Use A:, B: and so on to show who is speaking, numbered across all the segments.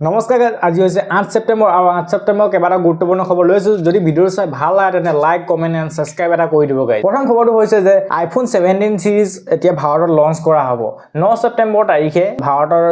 A: নমস্কাৰ আজি হৈছে 8 ছেপ্টেম্বৰ আৰু 8 ছেপ্টেম্বৰ কেইবাটা গুৰুত্বপূৰ্ণ খবৰ লৈছো যদি ভিডিঅ চাই ভাল লাগে তেনে লাইক কমেন্ট এণ্ড সাবস্ক্ৰাইব এটা কৰি দিব গাইজ প্ৰথম খবৰটো হৈছে যে আইফোন 17 সিৰিজ এতিয়া ভাৰতত লঞ্চ কৰা হ'ব 9 ছেপ্টেম্বৰ তাৰিখে ভাৰতৰ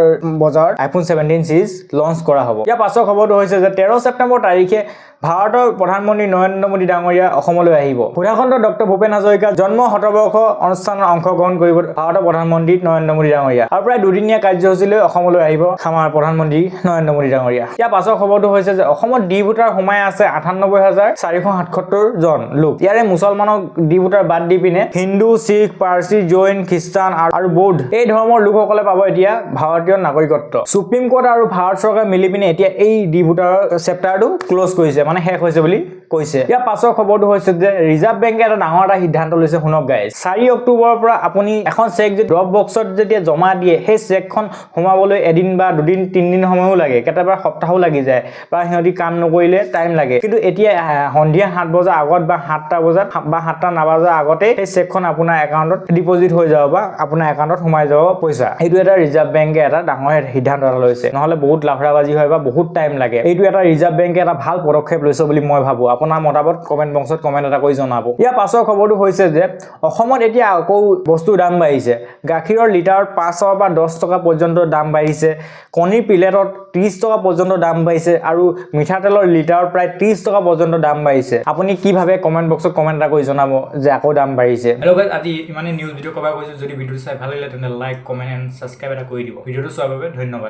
A: বজাৰত আইফোন 17 সিৰিজ লঞ্চ কৰা হ'ব ইয়াৰ পাছৰ খবৰটো হৈছে যে 13 ছেপ্টেম্বৰ তাৰিখে ভাৰতৰ প্ৰধানমন্ত্ৰী নৰেন্দ্ৰ মোদী ডাঙৰীয়া অসমলৈ আহিব উত্তৰাখণ্ড ডক্টৰ ভূপেন হাজৰিকা জন্ম শতবৰ্ষ অনুষ্ঠানত অংশগ্ৰহণ কৰিব ভাৰতৰ প্ৰধানমন্ত্ৰী নৰেন্দ্ৰ মোদী ডাঙৰীয়া আৰু প্ৰায় দুদিনীয়া কাৰ্যসূচীলৈ অসমলৈ আহিব আমাৰ প্ৰধানমন্ত্ৰী নৰেন্দ্ৰ মোদী ডাঙৰীয়া ইয়াৰ পাছৰ খবৰটো হৈছে যে অসমত ডি ভোটাৰ সোমাই আছে 98477 জন লোক ইয়াৰে মুছলমানক ডি ভোটাৰ বাদ দি পিনে হিন্দু শিখ পাৰ্চী জৈন খ্ৰীষ্টান আৰু বৌদ্ধ এই ধৰ্মৰ লোকসকলে পাব এতিয়া ভাৰতীয় নাগৰিকত্ব সুপ্ৰিম কোৰ্ট আৰু ভাৰত চৰকাৰ মিলি পিনে এতিয়া এই ডি ভোটাৰ চেপ্টাৰটো ক্লোজ কৰিছে মানে শেষ হৈছে বুলি কৈছে ইয়াৰ পাছৰ খবৰটো হৈছে যে ৰিজাৰ্ভ বেংকে এটা ডাঙৰ এটা সিদ্ধান্ত লৈছে শুনক গাইজ 4 অক্টোবৰৰ পৰা আপুনি এখন চেক যে ড্ৰপ বক্সত যেতিয়া জমা দিয়ে সেই চেকখন সোমাবলৈ এদিন বা দুদিন তিনদিন সময়ও লাগে কেতিয়াবা সপ্তাহও লাগি যায় বা সিহঁতি কাম নকৰিলে টাইম লাগে কিন্তু এতিয়া সন্ধিয়া 7 বজাৰ আগত বা 7টা বজাত বা 7টা নবজাৰ আগতে এই চেকখন আপোনাৰ একাউণ্টত ডিপজিট হৈ যাব বা আপোনাৰ একাউণ্টত সোমাই যাব পইচা এইটো এটা ৰিজাৰ্ভ বেংকে এটা ডাঙৰ সিদ্ধান্ত এটা লৈছে নহলে বহুত লাফৰাবাজি হয় বা বহুত টাইম লাগে এইটো এটা ৰিজাৰ্ভ বেংকে এটা ভাল পদক্ষেপ লৈছে বুলি মই ভাবো আপোনাৰ মতামত কমেন্ট বক্সত কমেন্ট এটা কৰি জনাব ইয়াৰ পাছৰ খবৰটো হৈছে যে অসমত এতিয়া আকৌ বস্তুৰ দাম বাঢ়িছে গাখীৰৰ লিটাৰত 5 বা 10 টকা পৰ্যন্ত দাম বাঢ়িছে কণীৰ প্লেটত 30 টকা পৰ্যন্ত দাম বাঢ়িছে আৰু মিঠাতেলৰ লিটাৰত প্ৰায় 30 টকা পৰ্যন্ত দাম বাঢ়িছে আপুনি কি ভাবে কমেন্ট বক্সত কমেন্ট এটা কৰি জনাব যে আকৌ দাম বাঢ়িছে হেল্ল গাইজ আজি ইমানে নিউজ ভিডিঅ' কভাৰ কৰিছো যদি ভিডিঅ' চাই ভাল লাগিলে তেনে লাইক কমেন্ট এণ্ড সাবস্ক্ৰাইব এটা কৰি দিব ভিডিঅ'টো চোৱাৰ বাবে ধন্যবাদ